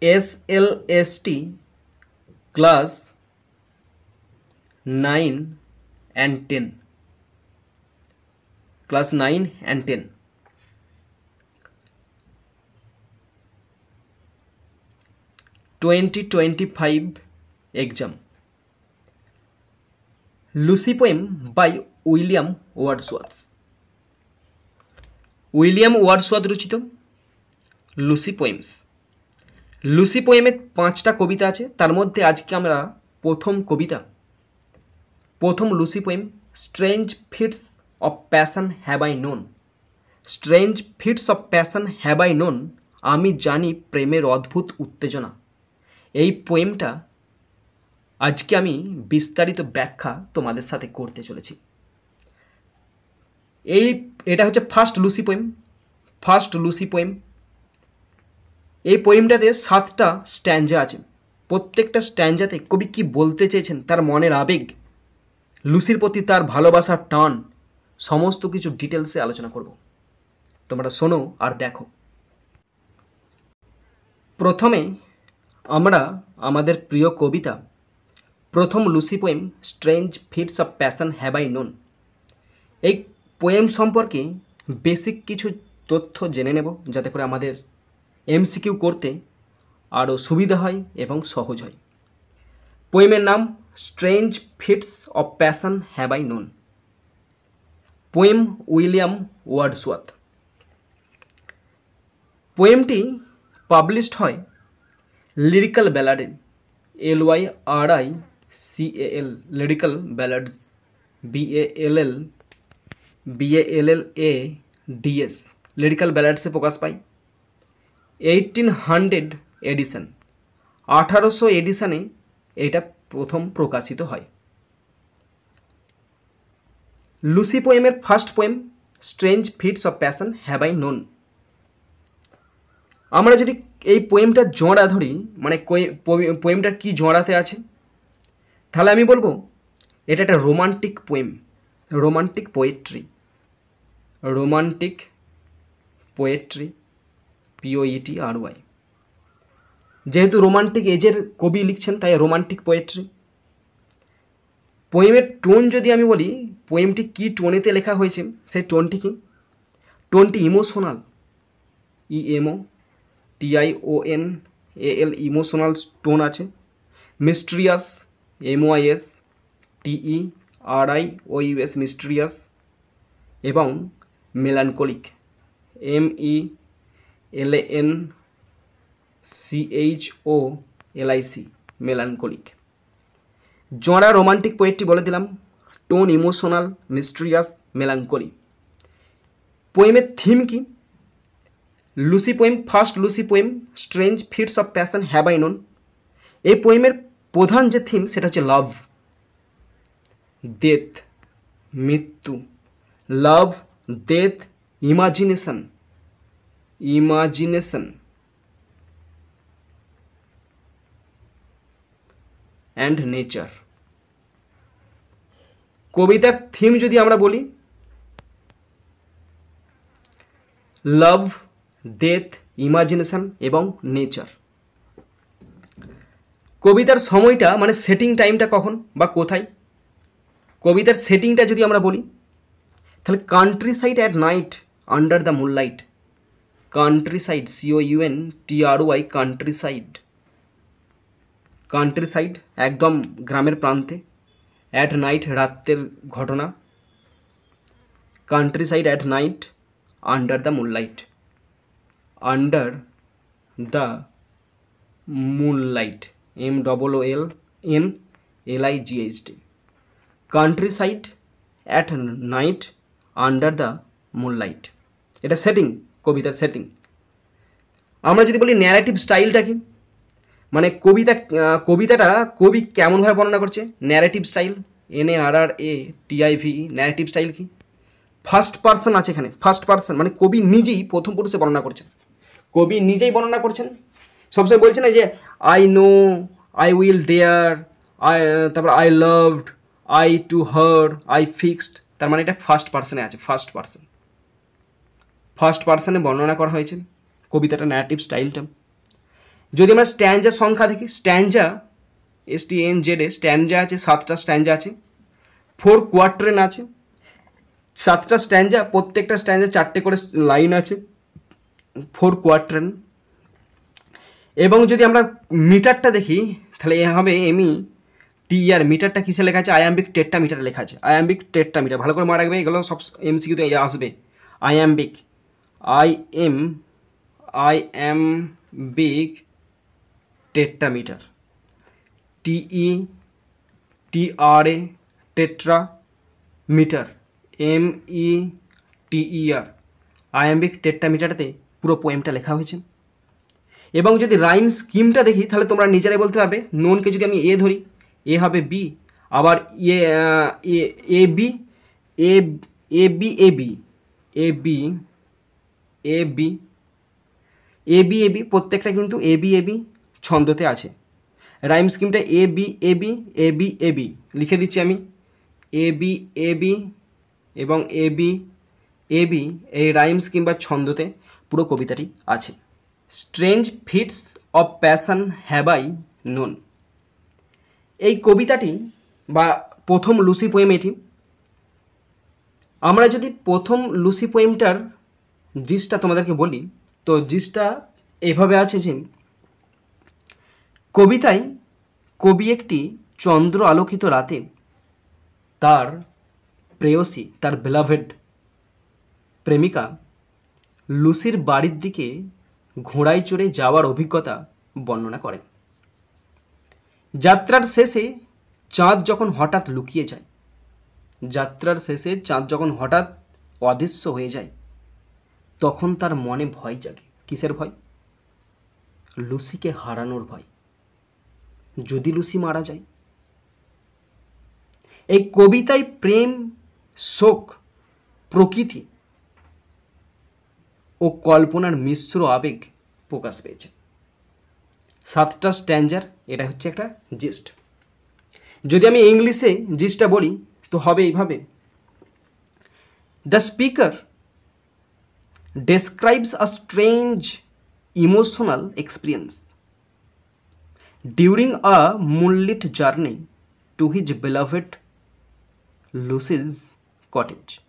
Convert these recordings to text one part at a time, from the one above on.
SLST class 9 and 10, class 9 and 10, 2025 exam. Lucy poem by William Wordsworth. William Wordsworth রচিত Lucy poems. Lucy পোয়েমে 5টা কবিতা আছে, তার মধ্যে আজকে আমরা প্রথম Lucy poem strange fits of passion have I known. Strange fits of passion have I known, আমি জানি প্রেমের অদ্ভুত উত্তেজনা। এই পোয়েমটা আজকে আমি বিস্তারিত ব্যাখ্যা তোমাদের সাথে করতে চলেছি। এটা হচ্ছে ফার্স্ট লুসি পোয়েম। এই পোয়েমটাতে 7টা স্ট্যাঞ্জা আছে। প্রত্যেকটা স্ট্যাঞ্জাতে কবি কি বলতে চেয়েছেন, তার মনের আবেগ, লুসির প্রতি তার ভালোবাসার টান, সমস্ত কিছু ডিটেলসে আলোচনা করব। তোমরা শোনো আর দেখো। প্রথমে আমরা আমাদের প্রিয় কবিতা প্রথম Lucy poem strange fits of passion have I known, এই পোয়েম সম্পর্কে বেসিক কিছু তথ্য জেনে নেব, যাতে করে আমাদের এমসিকিউ করতে আরও সুবিধা হয় এবং সহজ হয়। পোয়েমের নাম strange fits of passion have I known, poem William Wordsworth. পোয়েমটি পাবলিশড হয় লিরিক্যাল ব্যালাডে, LYRICAL, lyrical ballads, BALLADS, lyrical ব্যালাডসে প্রকাশ পায়। 1800 এডিশন, 1800 এডিশনে এটা প্রথম প্রকাশিত হয়। লুসি পোয়েমের first poem strange fits of passion have I known. আমরা যদি এই পোয়েমটার জোড়া ধরি, মানে পোয়েমটার কি জোড়াতে আছে, তাহলে আমি বলবো এটা একটা romantic poem, romantic poetry, POETRY। যেহেতু রোমান্টিক এজের কবি লিখছেন, তাই রোমান্টিক পোয়েট্রি। পোয়েমের টোন যদি আমি বলি, পোয়েমটি কি টোনেতে লেখা হয়েছে, সেই টোনটি কি? টোনটি ইমোশনাল, EMOTIONAL, ইমোশনাল টোন আছে। মিস্ট্রিয়াস, MYSTERIOUS, মিস্ট্রিয়াস, এবং মেলানকলিক, MELANCHOLIC, মেলানকলিক। জোড়া রোমান্টিক পোয়েট্রি বলে দিলাম, টোন ইমোশনাল, মিস্ট্রিয়াস, মেলানকলি। পোয়েমের থিম কি? Lucy poem, first Lucy poem strange fits of passion have I known, এই পোয়েমের প্রধান যে থিম সেটা হচ্ছে লাভ, ডেথ, মৃত্যু, লাভ, ডেথ, ইমাজিনেশন অ্যান্ড নেচার। কবিতার থিম যদি আমরা বলি, লাভ, ডেথ, ইমাজিনেশন এবং নেচার। কবিতার সময়টা মানে সেটিং টাইমটা কখন বা কোথায়? কবিতার সেটিংটা যদি আমরা বলি, তাহলে country side at night under the moonlight. Country side, COUNTRY, country side একদম গ্রামের প্রান্তে, অ্যাট নাইট রাতের ঘটনা, country side at night under the moonlight, under the moonlight, MOOLNLIGHT, country side at night under the moonlight. এটা setting, কবিতার setting. আমরা যদি বলি ন্যারেটিভ স্টাইলটা কি, মানে কবিতাটা কবি কেমনভাবে বর্ণনা করছে, narrative style, NARRATIVE, narrative style কি? ফার্স্ট পার্সন আছে এখানে, ফার্স্ট পার্সন মানে কবি নিজেই প্রথম পুরুষে বর্ণনা করছেন, কবি নিজেই বর্ণনা করছেন। সবসময় বলছে না যে I know, I will dare, তারপর I loved, I to her, I fixed, তার মানে এটা ফার্স্ট পার্সনে আছে, ফার্স্ট পার্সনে বর্ণনা করা হয়েছে কবিতাটা, ন্যারেটিভ স্টাইলটা। যদি আমরা স্ট্যান্ডার সংখ্যা দেখি, স্ট্যান্ডা STNZ স্ট্যান্ডা আছে 7টা স্ট্যান্ডা আছে, 4 কোয়ার্ট্রেন আছে, 7টা স্ট্যান্ডা, প্রত্যেকটা স্ট্যান্ডা 4টে করে লাইন আছে, 4 কোয়ার্ট্রেন। এবং যদি আমরা মিটারটা দেখি তাহলে এ হবে METR, মিটারটা কিসে লেখা আছে? আয়াম্বিক টেট্রামিটার লেখা আছে, আয়াম্বিক টেট্রামিটার। ভালো করে মনে রাখবে, এগুলো সব MCQতে আসবে। Iambic iambic tetrameter, TETRA tetra meter, METER, iambic টেট্রামিটারতে পুরো পোয়েমটা লেখা হয়েছে। এবং যদি রাইম স্কিমটা দেখি তাহলে তোমরা নিজেরাই বলতে পারবে। নোনকে যদি আমি ধরি, হবে B, আবার AB প্রত্যেকটা কিন্তু AB ছন্দতে আছে। রাইম স্কিমটা AB লিখে দিচ্ছি আমি, AB এবং AB এই রাইম স্কিম বা ছন্দতে পুরো কবিতাটি আছে। Strange fits of passion have I known, এই কবিতাটি বা প্রথম লুসি পোয়েম এটি। আমরা যদি প্রথম লুসি পোয়েমটার জিসটা তোমাদেরকে বলি, তো জিসটা এভাবে আছে যে কবিতায় কবি একটি চন্দ্র আলোকিত রাতে তার প্রেয়সী, তার বেলাভেড প্রেমিকা লুসির বাড়ির দিকে ঘোড়ায় চড়ে যাওয়ার অভিজ্ঞতা বর্ণনা করেন। যাত্রার শেষে চাঁদ যখন হঠাৎ লুকিয়ে যায়, যাত্রার শেষে চাঁদ যখন হঠাৎ অদৃশ্য হয়ে যায়, তখন তার মনে ভয় জাগে। কিসের ভয়? লুসিকে হারানোর ভয়। যদি লুসি মারা যায়। এই কবিতায় প্রেম, শোক, প্রকৃতি ও কল্পনার মিশ্র আবেগ প্রকাশ পেয়েছে। 7টা স্ট্যান্ডার, এটা হচ্ছে একটা জিস্ট। যদি আমি ইংলিশে জিস্টটা বলি তো হবে এইভাবে: the speaker describes a strange emotional experience during a moonlit journey to his beloved Lucy's cottage.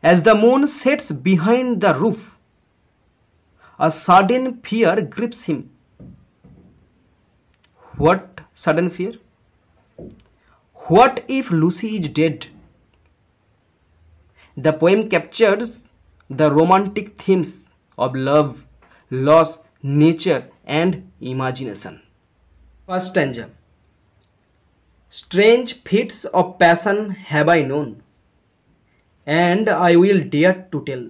As the moon sets behind the roof, a sudden fear grips him. What sudden fear? What if Lucy is dead? The poem captures the romantic themes of love, loss, nature, and imagination. First stanza. Strange fits of passion have I known, and I will dare to tell.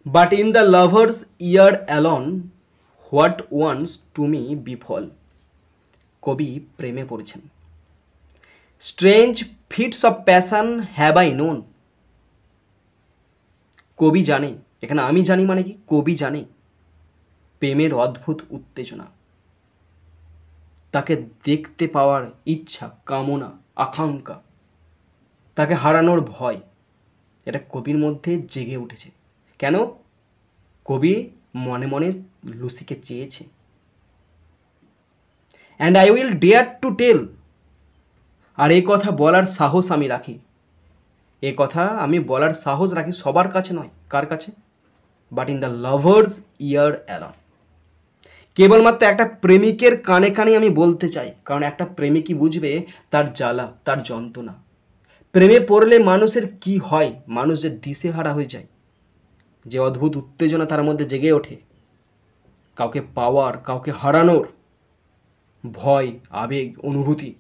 But in the lover's ear alone, what once to me befall. কবি প্রেমে পড়েছেন। Strange fits of passion have I known, কবি জানে, এখানে আমি জানি মানে কি, কবি জানে প্রেমের অদ্ভুত উত্তেজনা, তাকে দেখতে পাওয়ার ইচ্ছা, কামনা, আকাঙ্ক্ষা, তাকে হারানোর ভয়, এটা কবির মধ্যে জেগে উঠেছে। কেন? কবি মনে মনে লুসিকে চেয়েছে। And I will dare to tell, আর এই কথা বলার সাহস আমি রাখি, এ কথা আমি বলার সাহস রাখি সবার কাছে নয়। কার কাছে? But in the lover's ear alone, কেবলমাত্র একটা প্রেমিকের কানে কানে আমি বলতে চাই। কারণ একটা প্রেমিকই বুঝবে তার জ্বালা, তার যন্ত্রণা। প্রেমে পড়লে মানুষের কি হয়, মানুষ যে দিশেহারা হয়ে যায়, যে অদ্ভুত উত্তেজনা তার মধ্যে জেগে ওঠে, কাউকে পাওয়ার, কাউকে হারানোর ভয়, আবেগ, অনুভূতি,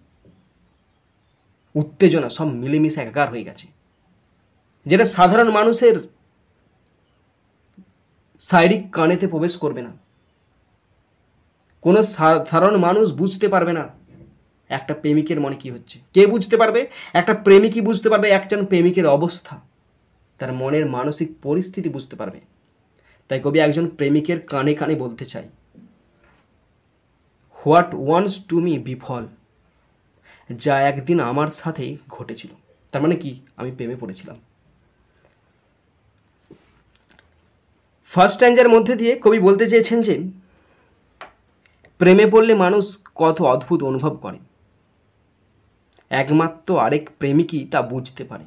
উত্তেজনা সব মিলেমিশে একাকার হয়ে গেছে, যেটা সাধারণ মানুষের শারীরিক কানেতে প্রবেশ করবে না। কোনো সাধারণ মানুষ বুঝতে পারবে না একটা প্রেমিকের মনে কি হচ্ছে। কে বুঝতে পারবে? একটা প্রেমিকই বুঝতে পারবে একজন প্রেমিকের অবস্থা, তার মনের মানসিক পরিস্থিতি বুঝতে পারবে। তাই কবি একজন প্রেমিকের কানে কানে বলতে চাই, হোয়াট ওয়ান্স টু মি বিফল, যা একদিন আমার সাথেই ঘটেছিল। তার মানে কি? আমি প্রেমে পড়েছিলাম। ফার্স্ট স্ট্যাঞ্জার মধ্যে দিয়ে কবি বলতে চেয়েছেন যে প্রেমে পড়লে মানুষ কত অদ্ভুত অনুভব করে, একমাত্র আরেক প্রেমিকই তা বুঝতে পারে।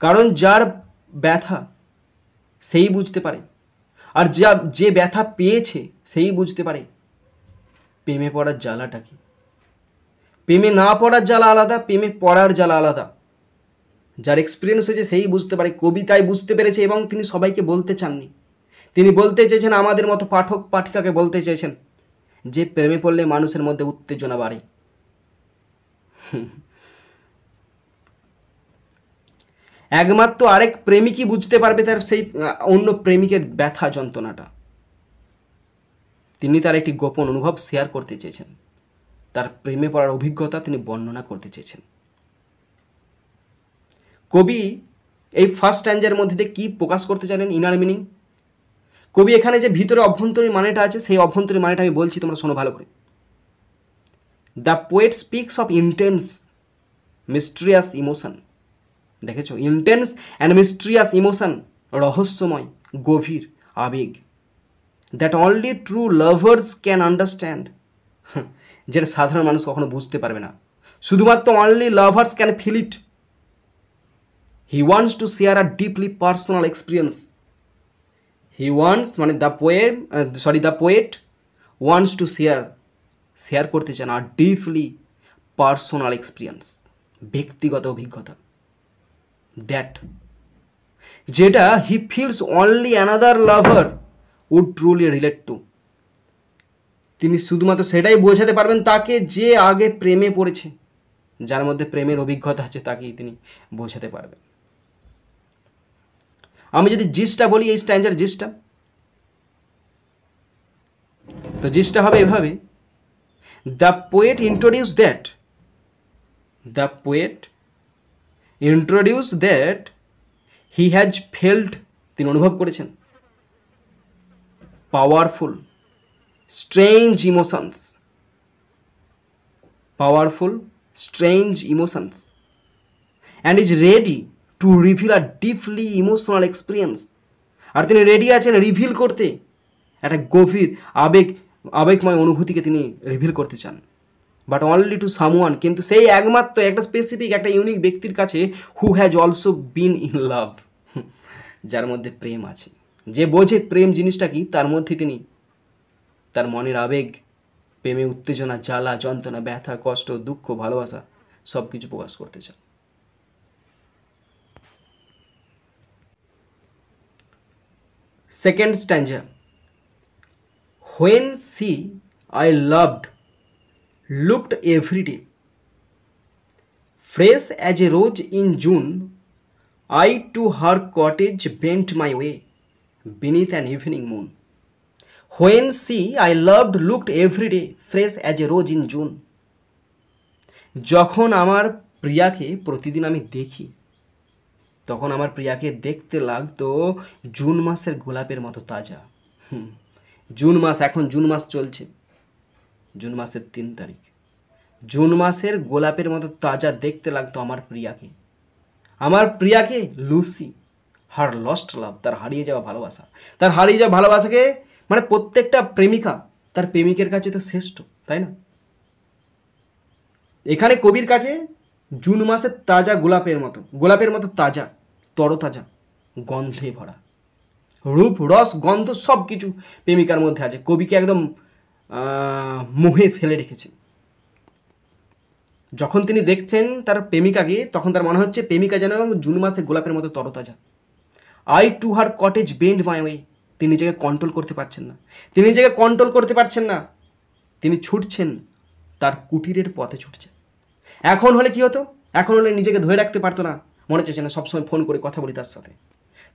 কারণ যার ব্যথা সেই বুঝতে পারে, আর যে ব্যথা পেয়েছে সেই বুঝতে পারে প্রেমে পড়ার জ্বালাটা কি। প্রেমে না পড়ার জ্বালা আলাদা, প্রেমে পড়ার জ্বালা আলাদা। যার এক্সপিরিয়েন্স হয়েছে সেই বুঝতে পারে। কবিতায় বুঝতে পেরেছে এবং তিনি সবাইকে বলতে চাননি। তিনি বলতে চেয়েছেন, আমাদের মতো পাঠক পাঠিকাকে বলতে চেয়েছেন যে প্রেমে পড়লে মানুষের মধ্যে উত্তেজনা বাড়ে। একমাত্র আরেক প্রেমিকই বুঝতে পারবে তার সেই অন্য প্রেমিকের ব্যথা যন্ত্রণাটা। তিনি তার একটি গোপন অনুভব শেয়ার করতে চেয়েছেন, তার প্রেমে পড়ার অভিজ্ঞতা তিনি বর্ণনা করতে চেয়েছেন। কবি এই ফার্স্ট স্ট্যাঞ্জার মধ্যে দিয়ে কী প্রকাশ করতে চাইলেন, ইনার মিনিং। কবি এখানে যে ভিতরে অভ্যন্তরীণ মানেটা আছে, সেই অভ্যন্তরীণ মানেটা আমি বলছি, তোমরা শোনো ভালো করে। The poet speaks of intense mysterious emotion. দেখেছো, ইন্টেন্স অ্যান্ড মিস্ট্রিয়াস ইমোশন, রহস্যময় গভীর আবেগ, that only true lovers can understand, যেটা সাধারণ মানুষ কখনো বুঝতে পারবে না। শুধুমাত্র only lovers can feel it. He wants to share a deeply personal experience. He wants মানে the poet wants to share করতে চান আর ডিপলি পার্সোনাল এক্সপিরিয়েন্স, ব্যক্তিগত অভিজ্ঞতা, দ্যাট যেটা he feels only another lover would truly relate to. তিনি শুধুমাত্র সেটাই বোঝাতে পারবেন তাকে যে আগে প্রেমে পড়েছে, যার মধ্যে প্রেমের অভিজ্ঞতা আছে, তাকেই তিনি বোঝাতে পারবেন। আমি যদি জিসটা বলি, এই স্ট্যাঞ্জার জিসটা, তো জিসটা হবে এভাবে: the poet introduce that he has felt, তিনি অনুভব করেছেন powerful strange emotions and is ready to reveal a deeply emotional experience. আর তিনি রেডি আছেন রিভিল করতে একটা গভীর আবেগময় অনুভূতিকে তিনি রিভিল করতে চান, বাট অনলি টু সামওয়ান, কিন্তু সেই একমাত্র একটা স্পেসিফিক একটা ইউনিক ব্যক্তির কাছে, who has also been in love, যার মধ্যে প্রেম আছে, যে বোঝে প্রেম জিনিসটা কি, তার মধ্যে তিনি তার মনের আবেগ, প্রেমে উত্তেজনা, জ্বালা যন্ত্রণা, ব্যথা, কষ্ট, দুঃখ, ভালোবাসা সব কিছু প্রকাশ করতে চান। Second stanza: when she I loved looked every day fresh as a rose in June, I to her cottage bent my way beneath an evening moon. When she I loved looked every day fresh as a rose in June. যখন আমার প্রিয়াকে প্রতিদিন আমি দেখি, তখন আমার প্রিয়াকে দেখতে লাগতো জুন মাসের গোলাপের মতো তাজা। জুন মাস, এখন জুন মাস চলছে, জুন মাসের 3 তারিখ। জুন মাসের গোলাপের মতো তাজা দেখতে লাগতো আমার প্রিয়াকে লুসি, হার লস্ট লাভ, তার হারিয়ে যাওয়া ভালোবাসাকে, মানে প্রত্যেকটা প্রেমিকা তার প্রেমিকের কাছে তো শ্রেষ্ঠ, তাই না? এখানে কবির কাছে জুন মাসের তাজা গোলাপের মতো তাজা, তরতাজা, গন্ধে ভরা, রূপ রস গন্ধ সব কিছু প্রেমিকার মধ্যে আছে। কবিকে একদম মোহে ফেলে রেখেছে। যখন তিনি দেখছেন তার প্রেমিকাকে, তখন তার মনে হচ্ছে প্রেমিকা যেন জুন মাসে গোলাপের মতো তরতাজা। I to her cottage bend my way, তিনি নিজেকে কন্ট্রোল করতে পারছেন না, তিনি ছুটছেন, তার কুটিরের পথে ছুটছেন। এখন হলে কি হতো? এখন হলে নিজেকে ধরে রাখতে পারতো না, মনে হচ্ছে না সবসময় ফোন করে কথা বলি তার সাথে।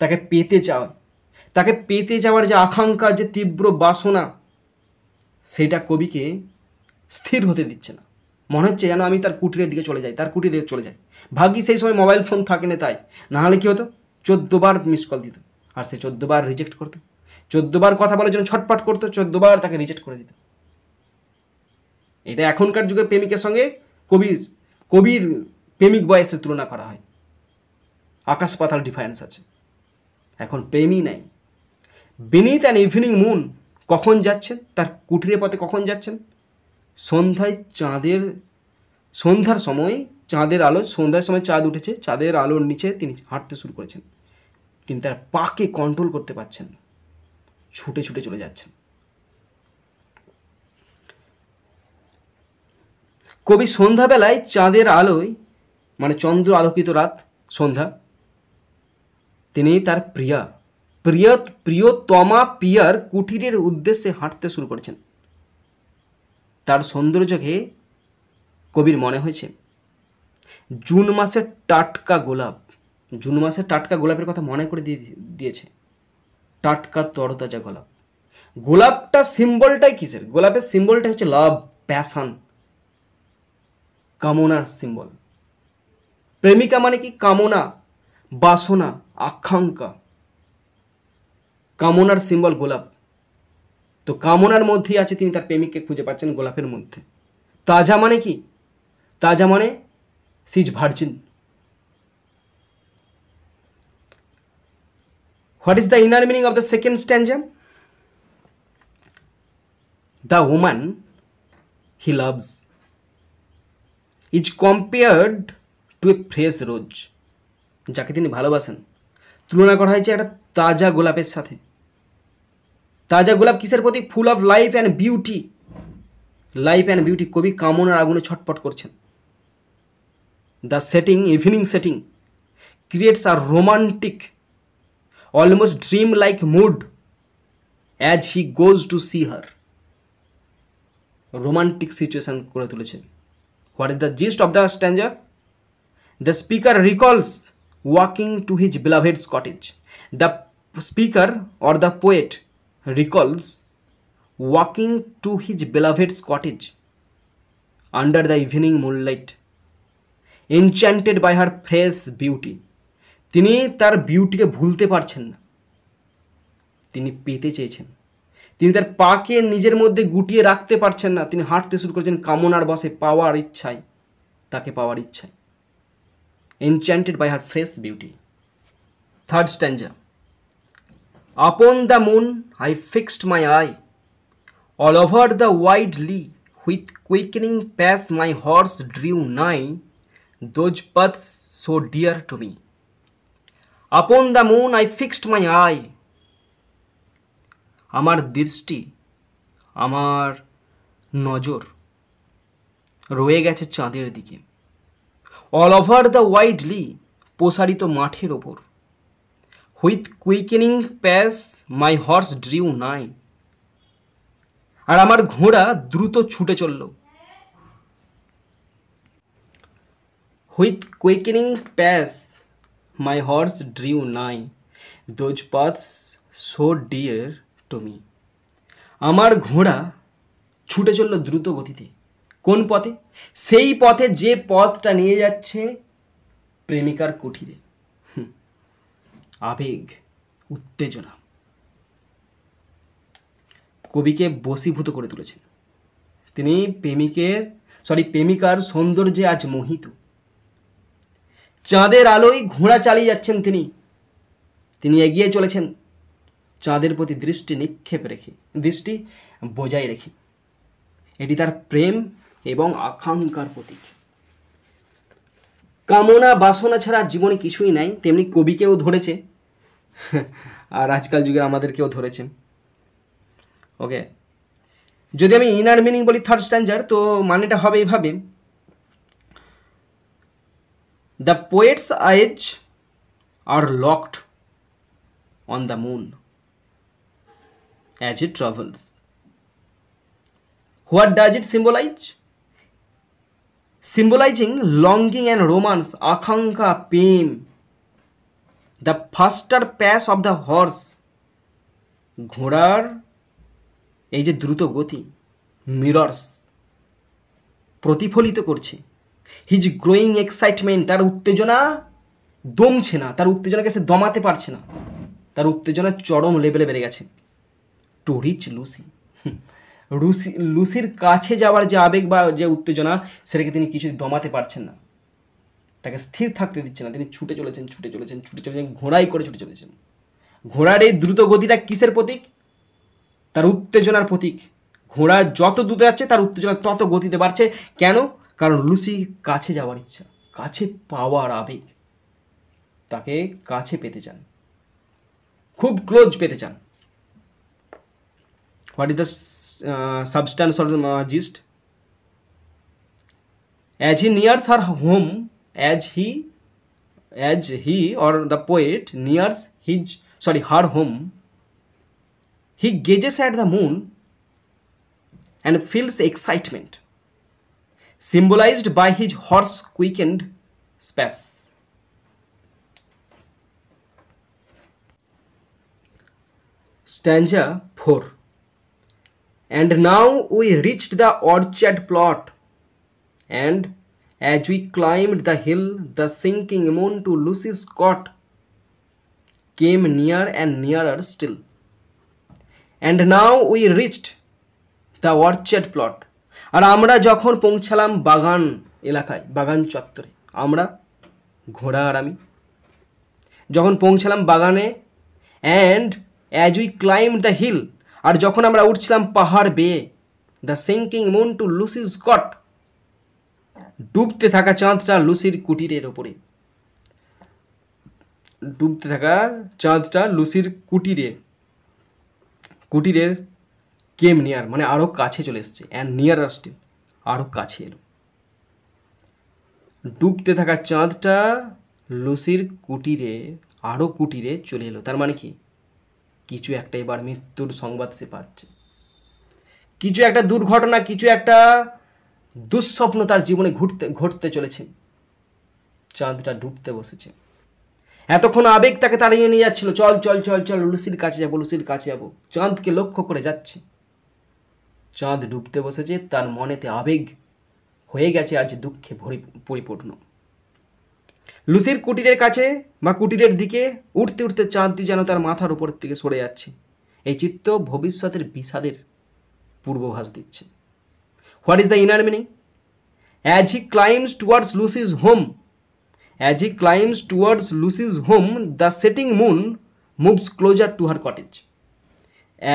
তাকে পেতে যাওয়ার যে আকাঙ্ক্ষা, যে তীব্র বাসনা, সেটা কবিকে স্থির হতে দিচ্ছে না। মনে হচ্ছে যেন আমি তার কুটিরের দিকে চলে যাই। ভাগ্যি সেই সময় মোবাইল ফোন থাকে না, তাই নাহলে কী হতো, 14 বার মিস কল দিত, আর সে 14 বার রিজেক্ট করতো। 14 বার কথা বলার জন্য ছটপট করতো, 14 বার তাকে রিজেক্ট করে দিত। এটা এখনকার যুগের প্রেমিকের সঙ্গে কবির প্রেমিক বয়সের তুলনা করা হয়। আকাশ পাতাল ডিফারেন্স আছে। এখন প্রেমই নাই। বিনিথ অ্যান ইভিনিং মুন, কখন যাচ্ছেন, তার কুঠিরের পথে কখন যাচ্ছেন? সন্ধ্যার সময় চাঁদের আলো, সন্ধ্যার সময় চাঁদ উঠেছে, চাঁদের আলোর নিচে তিনি হাঁটতে শুরু করেছেন। তিনি তার পাকে কন্ট্রোল করতে পারছেন না, ছুটে ছুটে চলে যাচ্ছেন। কবি সন্ধ্যাবেলায় চাঁদের আলোয়, মানে চন্দ্র আলোকিত রাত, সন্ধ্যা, তিনি তার প্রিয়তমা পিয়ার কুঠিরের উদ্দেশ্যে হাঁটতে শুরু করেছেন। তার সৌন্দর্যকে কবির মনে হয়েছে জুন মাসের টাটকা গোলাপ। জুন মাসের টাটকা গোলাপের কথা মনে করে দিয়েছে, টাটকা তরতাজা গোলাপ। গোলাপটা সিম্বলটাই কিসের? গোলাপের সিম্বলটা হচ্ছে লাভ, প্যাশন, কামনার সিম্বল। প্রেমিকা মানে কি? কামনা, বাসনা, আকাঙ্ক্ষা। কামনার সিম্বল গোলাপ। তো কামনার মধ্যেই আছে তিনি তার প্রেমিককে খুঁজে পাচ্ছেন গোলাপের মধ্যে। তাজা মানে কি? তাজা মানে she is virgin. What is the inner meaning of the second stanza? The woman he loves is compared to a fresh rose. যাকে তিনি ভালোবাসেন তুলনা করা হয়েছে একটা তাজা গোলাপের সাথে। তাজা গোলাপ কিসের প্রতীক? Full of life and beauty. Life and beauty. কবি কামনার আগুনে ছটপট করছেন। The setting, evening setting, creates a romantic, almost dream like mood as he goes to see her. Romantic situation করে তুলেছে। What is the gist of the stanza? The speaker recalls walking to his beloved's cottage. The speaker or the poet recalls walking to his beloved's cottage under the evening moonlight, enchanted by her fresh beauty. তিনি তার বিউটিকে ভুলতে পারছেন না, তিনি পেতে চেয়েছেন। তিনি তার পাকে নিজের মধ্যে গুটিয়ে রাখতে পারছেন না, তিনি হাঁটতে শুরু করেছেন কামনার বশে, পাওয়ার ইচ্ছায়, তাকে পাওয়ার ইচ্ছায়। Enchanted by her fresh beauty. Third stanza. Upon the moon I fixed my eye, all over the wide lea, with quickening pace my horse drew nigh, those paths so dear to me. Upon the moon I fixed my eye. আমার দৃষ্টি, আমার নজর রয়ে গেছে চাঁদের দিকে। All over the wide লি, প্রসারিত মাঠের ওপর। হুইথ কুইকেনিং প্যাস মাই হর্স ড্রিউ নাই, আর আমার ঘোড়া দ্রুত ছুটে চলল। হুইথ কুইকেনিং প্যাস মাই হর্স ড্রিউ নাই, those paths so dear to me. আমার ঘোড়া ছুটে চলল দ্রুত গতিতে। কোন পথে? সেই পথে যে পথটা নিয়ে যাচ্ছে প্রেমিকার কুঠিরে। আবেগ, উত্তেজনা কবিকে বশীভূত করে তুলেছেন। তিনি প্রেমিকার সৌন্দর্যে আজ মোহিত। চাঁদের আলোয় ঘোড়া চালিয়ে যাচ্ছেন তিনি এগিয়ে চলেছেন চাঁদের প্রতি দৃষ্টি বজায় রেখে। এটি তার প্রেম এবং আকাঙ্ক্ষার প্রতীক। কামনা বাসনা ছাড়া আর জীবনে কিছুই নাই, তেমনি কবিকেও ধরেছে আর আজকাল যুগে আমাদেরকেও ধরেছে। ওকে, যদি আমি ইনার মিনিং বলি থার্ড স্ট্যান্জার, তো মানেটা হবে এইভাবে: the poet's eyes are locked on the moon as it travels. What does it symbolize? Symbolizing longing and romance, আকাঙ্ক্ষা, প্রেম। The faster pace of the horse, ঘোড়ার এই যে দ্রুত গতি, মিরর্স, প্রতিফলিত করছে হিজ গ্রোয়িং এক্সাইটমেন্ট, তার উত্তেজনা দমছে না, তার উত্তেজনাকে সে দমাতে পারছে না, তার উত্তেজনা চরম লেভেলে বেড়ে গেছে। টু রিচ লুসির কাছে যাওয়ার যে আবেগ বা যে উত্তেজনা, সেটাকে তিনি কিছুই দমাতে পারছেন না, তাকে স্থির থাকতে দিচ্ছে না। তিনি ছুটে চলেছেন, ঘোড়াই করে ছুটে চলেছেন। ঘোড়ার এই দ্রুত গতিটা কিসের প্রতীক? তার উত্তেজনার প্রতীক। ঘোড়া যত দূরে যাচ্ছে তার উত্তেজনা তত গতিতে বাড়ছে। কেন? কারণ লুসি কাছে যাওয়ার ইচ্ছা, কাছে পাওয়ার আবেগ, তাকে কাছে পেতে চান, খুব ক্লোজ পেতে চান। What is the substance of the gist? As he nears her home, as he or the poet nears her home, he gazes at the moon and feels excitement, symbolized by his horse quickened pace. Stanza 4. And now we reached the orchard plot, and as we climbed the hill, the sinking moon to Lucy's cot came near and nearer still. And now we reached the orchard plot. আর আমরা যখন পৌঁছালাম বাগান এলাকায়, বাগান চত্বরে, আমরা ঘোড়া আর আমি যখন পৌঁছালাম বাগানে, and as we climbed the hill, আর যখন আমরা উঠছিলাম পাহাড় বেয়ে, the sinking moon to Lucy's cot, ডুবতে থাকা চাঁদটা লুসির কুটিরের ওপরে, ডুবতে থাকা চাঁদটা লুসির কুটিরের কেম নিয়ার, মানে আরও কাছে চলে এসছে, অ্যান্ড নিয়ার স্টিল, আরও কাছে এলো। ডুবতে থাকা চাঁদটা লুসির কুটিরে চলে এলো। তার মানে কি? কিছু একটা এবার মৃত্যুর সংবাদ সে পাচ্ছে, কিছু একটা দুর্ঘটনা, কিছু একটা দুঃস্বপ্ন তার জীবনে ঘটতে চলেছে। চাঁদটা ডুবতে বসেছে। এতক্ষণ আবেগ তাকে তাড়িয়ে নিয়ে যাচ্ছিল, চল চল চল চল লুসির কাছে যাবো। চাঁদকে লক্ষ্য করে যাচ্ছে। চাঁদ ডুবতে বসেছে, তার মনেতে আবেগ হয়ে গেছে আজ দুঃখে পরিপূর্ণ। লুসির কুটিরের কাছে বা কুটিরের দিকে উঠতে উঠতে চাঁদটি যেন তার মাথার উপর থেকে সরে যাচ্ছে। এই চিত্র ভবিষ্যতের বিষাদের পূর্বভাস দিচ্ছে। What is the inner meaning? As he climbs towards Lucy's home, the setting moon moves closer to her cottage.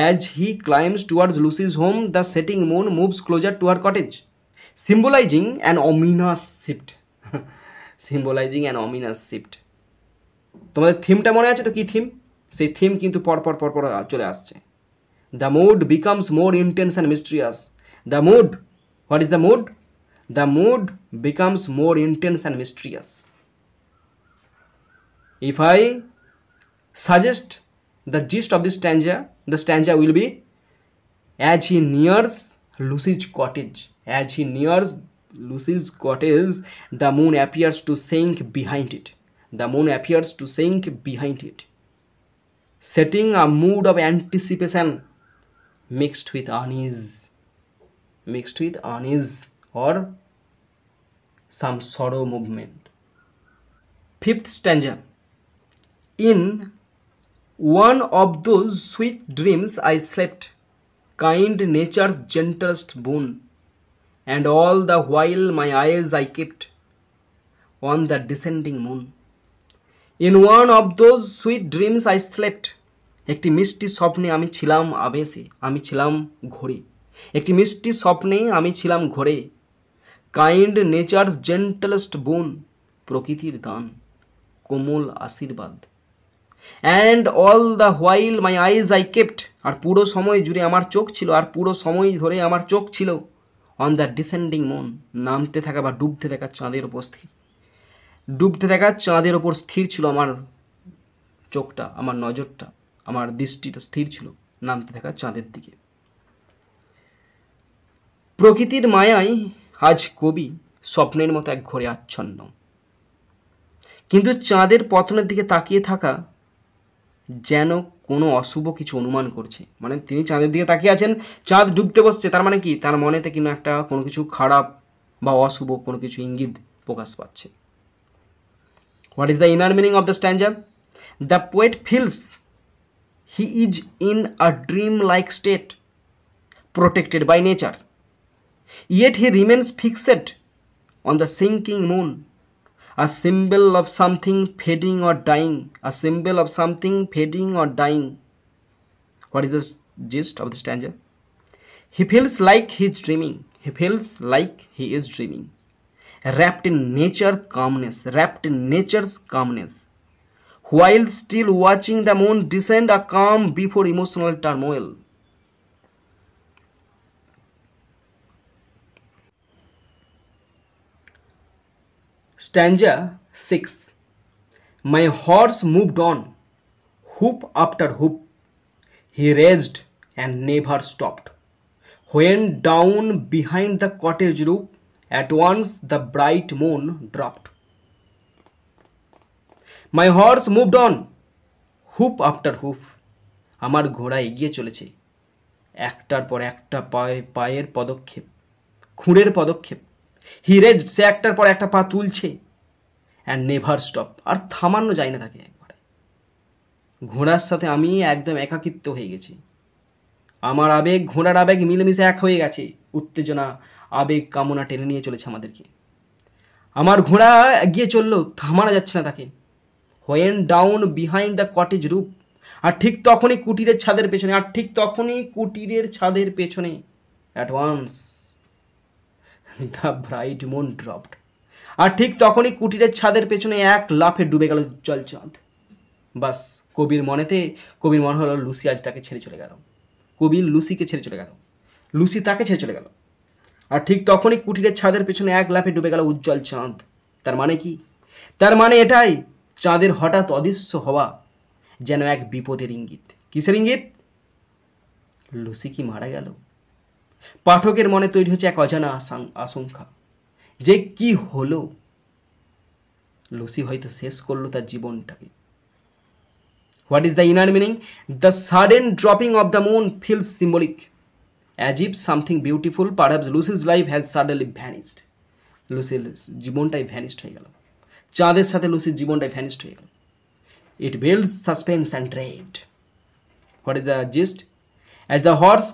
As he climbs towards Lucy's home, the setting moon moves closer to her cottage, symbolizing an ominous shift. Symbolizing an ominous shift. তোমাদের থিমটা মনে আছে তো? কি theme? সেই theme কিন্তু পরপর চলে আসছে। The mood becomes more intense and mysterious. The mood, what is the mood? The mood becomes more intense and mysterious. If I suggest the gist of this stanza, the stanza will be: as he nears Lucy's cottage, the moon appears to sink behind it. Setting a mood of anticipation mixed with unease or some sorrow movement. Fifth stanza. In one of those sweet dreams I slept, kind nature's gentlest boon, and all the while my eyes I kept on the descending moon. In one of those sweet dreams I slept, একটি মিষ্টি স্বপ্নে আমি ছিলাম আবেশে, আমি ছিলাম ঘোরে। একটি মিষ্টি স্বপ্নে আমি ছিলাম ঘোরে। কাইন্ড নেচার্স জেন্টলেস্ট বোন, প্রকৃতির দান, কোমল আশীর্বাদ। And all the while my eyes I kept, আর পুরো সময় জুড়ে আমার চোখ ছিল, অন দ্য ডিসেন্ডিং মুন, নামতে থাকা বা ডুবতে থাকা চাঁদের ওপর স্থির ছিল আমার চোখটা, আমার নজরটা, আমার দৃষ্টিটা স্থির ছিল নামতে থাকা চাঁদের দিকে। প্রকৃতির মায়ায় আজ কবি স্বপ্নের মতো এক ঘোরে আচ্ছন্ন, কিন্তু চাঁদের পতনের দিকে তাকিয়ে থাকা যেন কোনো অশুভ কিছু অনুমান করছে। মানে তিনি চাঁদের দিকে তাকিয়ে আছেন, চাঁদ ডুবতে বসছে, তার মানে কি? তার মনেতে কিনা একটা কোনো কিছু খারাপ বা অশুভ কোনো কিছু ইঙ্গিত প্রকাশ পাচ্ছে। What is the inner meaning of the স্ট্যান্জা? The poet feels he is in a dream like state, protected by nature, yet he remains fixed on the sinking moon, a symbol of something fading or dying. What is gist of the stanza. He feels like he's dreaming. He feels like he is dreaming. Wrapped in nature's calmness. While still watching the moon descend a calm before emotional turmoil. Stanza 6. My horse moved on, hoop after hoop. He raced and never stopped. When down behind the cottage roof, at once the bright moon dropped. My horse moved on, hoop after hoof. আমার ঘোড়া এগিয়ে চলেছে একটার পর একটা পায়ের পদক্ষেপ, খুঁড়ের পদক্ষেপ। হি রেজড, সে একটার পর একটা পা তুলছে। অ্যান্ড নেভার স্টপ, আর থামানো যায় না তাকে একবারে। ঘোড়ার সাথে আমি একদম একাকিত্ব হয়ে গেছি। আমার আবেগ ঘোড়ার আবেগ মিলেমিশে এক হয়ে গেছে। উত্তেজনা, আবেগ, কামনা টেনে নিয়ে চলেছে আমাদেরকে। আমার ঘোড়া এগিয়ে চললো, থামানো যাচ্ছে না তাকে। When down behind the cottage roof, আর ঠিক তখনই কুটিরের ছাদের পেছনে, at once the bright moon dropped, আর ঠিক তখনই কুটিরের ছাদের পেছনে এক লাফে ডুবে গেল উজ্জ্বল চাঁদ। বাস, কবির মনে হলো লুসি আজ তাকে ছেড়ে চলে গেল। কবি লুসিকে ছেড়ে চলে গেল, লুসি তাকে ছেড়ে চলে গেল। আর ঠিক তখনই কুটিরের ছাদের পেছনে এক লাফে ডুবে গেল উজ্জ্বল চাঁদ। তার মানে কি? তার মানে এটাই, চাঁদের হঠাৎ অদৃশ্য হওয়া যেন এক বিপদের ইঙ্গিত। কিসের ইঙ্গিত? লুসি কি মারা গেল? পাঠকের মনে তৈরি হচ্ছে এক অজানা আশঙ্কা যে কি হলো। লুসি হয়তো শেষ করলো তার জীবনটাকে। What is the inner meaning? The sudden dropping of the moon feels symbolic, as if something beautiful perhaps Lucy's life has suddenly vanished. লুসির জীবনটাই ভ্যানিশড হয়ে গেল, চাঁদের সাথে লুসির জীবনটাই ভ্যানিশড হয়ে গেল। It builds suspense and dread. What is the gist? As the horse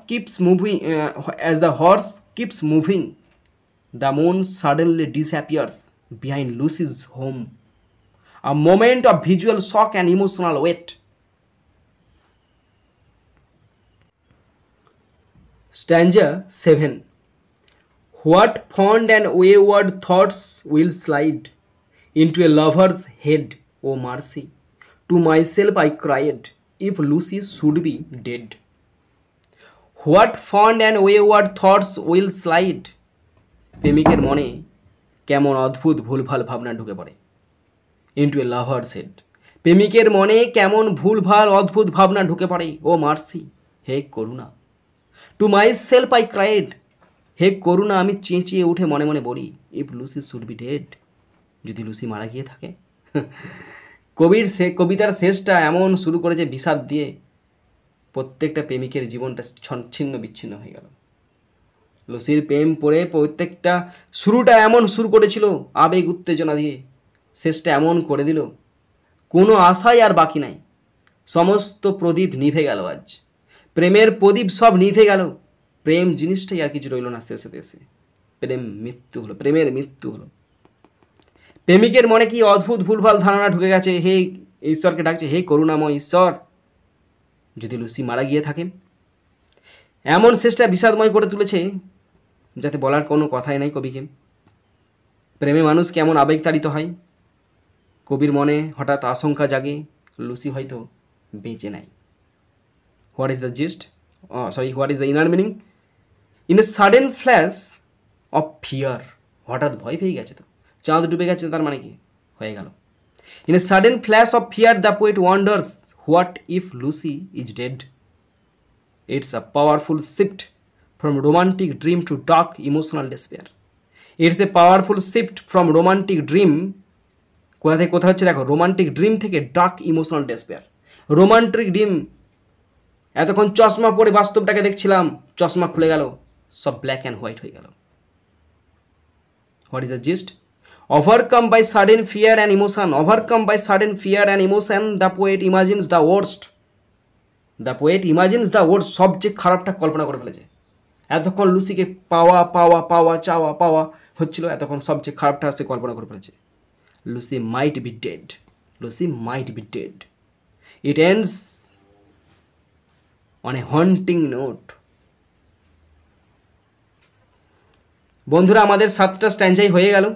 keeps moving, the moon suddenly disappears behind Lucy's home. A moment of visual shock and emotional weight. Stanza 7. What fond and wayward thoughts will slide into a lover's head, O mercy? To myself I cried, if Lucy should be dead. What fond and wayward thoughts will slide. প্রেমিকের মনে কেমন অদ্ভুত ভুলভাল ভাবনা ঢুকে পড়ে। Into a lovers head, প্রেমিকের মনে কেমন ভুলভাল অদ্ভুত ভাবনা ঢুকে পড়ে। ও মার্সি, হে করুণা। To myself I cried, হে করুণা আমি চেঁচিয়ে উঠে মনে মনে বলি, if Lucy should be dead, যদি লুসি মারা গিয়ে থাকে। কবিতার শেষটা এমন শুরু করেছে বিষাদ দিয়ে, প্রত্যেকটা প্রেমিকের জীবনটা ছিন্ন বিচ্ছিন্ন হয়ে গেল। লুসির প্রেম পড়ে প্রত্যেকটা শুরুটা এমন শুরু করেছিল আবেগ উত্তেজনা দিয়ে, শেষটা এমন করে দিল কোনো আশাই আর বাকি নাই। সমস্ত প্রদীপ নিভে গেল আজ, প্রেমের প্রদীপ সব নিভে গেল। প্রেম জিনিসটাই আর কিছু রইল না শেষে দেশে। প্রেমের মৃত্যু হলো। প্রেমিকের মনে কি অদ্ভুত ভুলভাল ধারণা ঢুকে গেছে। হে ঈশ্বরকে ডাকছে, হে করুণাময় ঈশ্বর, যদি লুসি মারা গিয়ে থাকে। এমন শেষটা বিষাদময় করে তুলেছে যাতে বলার কোনো কথাই নাই কবিকে। প্রেমে মানুষ কেমন আবেগতাড়িত হয়। কবির মনে হঠাৎ আশঙ্কা জাগে লুসি হয়তো বেঁচে নাই। What is the gist? What is the inner meaning? In a sudden flash of fear, হঠাৎ ভয় পেয়ে গেছে তো, চাঁদ ডুবে গেছে, তার মানে কি হয়ে গেল। In a sudden flash of fear the poet wonders, what if Lucy is dead? It's a powerful shift from romantic dream to dark emotional despair. It's a powerful shift from romantic dream, কোথা হচ্ছে দেখো, romantic dream থেকে dark emotional despair. Romantic dream, এতক্ষণ চশমা পরে বাস্তবটাকে দেখছিলাম, চশমা খুলে গেল, সব ব্ল্যাক অ্যান্ড হোয়াইট হয়ে গেল। What is the gist? Overcome by sudden fear and emotion, the poet imagines the worst. সবচেয়ে খারাপটা কল্পনা করে ফেলেছে। এতক্ষণ লুসিকে চাওয়া হচ্ছিল, এতক্ষণ সবচেয়ে খারাপটা সে কল্পনা করে ফেলেছে। Lucy might be dead. It ends on a haunting note. বন্ধুরা, আমাদের 7টা স্ট্যান্জাই হয়ে গেল।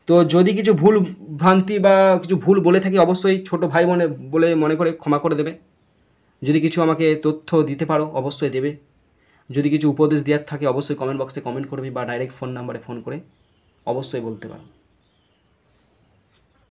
তো যদি কিছু ভুল ভ্রান্তি বা কিছু ভুল বলে থাকি অবশ্যই ছোট ভাই বলে মনে করে ক্ষমা করে দেবে। যদি কিছু আমাকে তথ্য দিতে পারো অবশ্যই দেবে। যদি কিছু উপদেশ দেওয়ার থাকে অবশ্যই কমেন্ট বক্সে কমেন্ট করবে বা ডাইরেক্ট ফোন নাম্বারে ফোন করে অবশ্যই বলতে পারো।